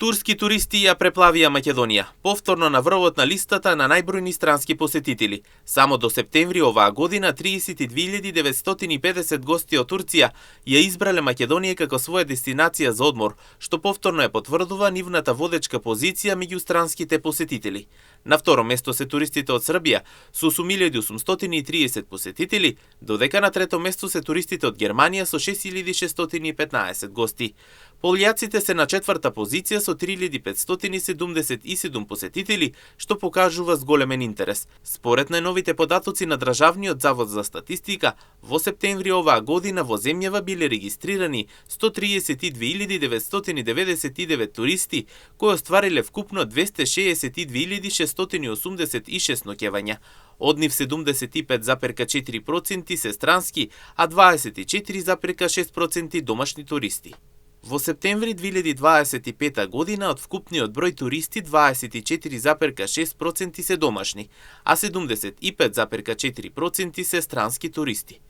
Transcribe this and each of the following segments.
Турски туристи ја преплавија Македонија, повторно на врвот на листата на најбројни странски посетители. Само до септември оваа година 32.950 гости од Турција ја избрале Македонија како своја дестинација за одмор, што повторно ја потврдува нивната водечка позиција меѓу странските посетители. На второ место се туристите од Србија со 8.830 посетители, додека на трето место се туристите од Германија со 6.615 гости. Полјаците се на четврта позиција со 3.577 посетители, што покажува зголемен интерес. Според најновите податоци на Државниот завод за статистика, во септември оваа година во земјава биле регистрирани 132.999 туристи, кои оствариле вкупно 262.686 ноќевања. Од нив 75,4% се странски, а 24,6% домашни туристи. Во септември 2025 година од вкупниот број туристи 24,6% се домашни, а 75,4% се странски туристи.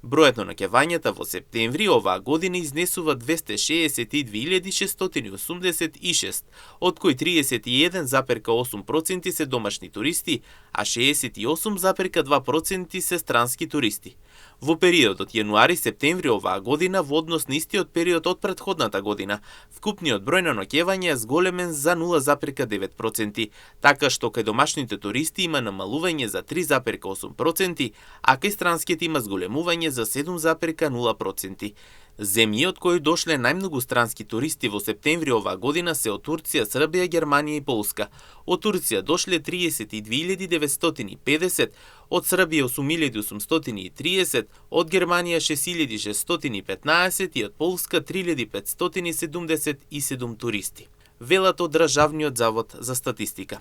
Бројот на ноќевањата во септември оваа година изнесува 262.686, од кои 31,8% се домашни туристи, а 68,2% се странски туристи. Во периодот јануари-септември оваа година, во однос на истиот период од претходната година, вкупниот број на ноќевања е зголемен за 0,9%, така што кај домашните туристи има намалување за 3,8%, а кај странските има зголемување за 7,0%. Земји од кои дошле најмногу странски туристи во септември оваа година се од Турција, Србија, Германија и Полска. Од Турција дошле 32.950, од Србија 8.830, од Германија 6.615 и од Полска 3.577 туристи. Велат од Државниот завод за статистика.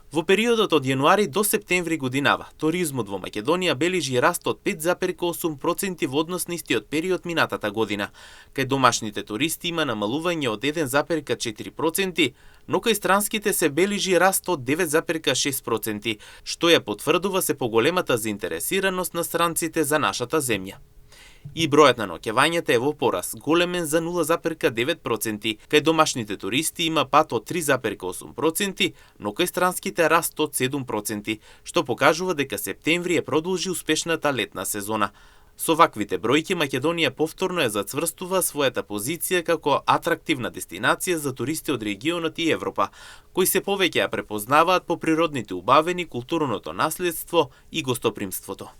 Во периодот од јануари до септември годинава, туризмот во Македонија бележи раст од 5,8% во однос на истиот период минатата година. Кај домашните туристи има намалување од 1,4%, но кај странските се бележи раст од 9,6%, што ја потврдува се поголемата заинтересираност на странците за нашата земја. И бројот на ноќевањата е во порас, големен за 0,9%, кај домашните туристи има пат од 3,8%, но кај странските раст од 7%, што покажува дека септември е продолжи успешната летна сезона. Со ваквите бројки Македонија повторно ја зацврстува својата позиција како атрактивна дестинација за туристи од регионот и Европа, кои се повеќе ја препознаваат по природните убавини, културното наследство и гостопримството.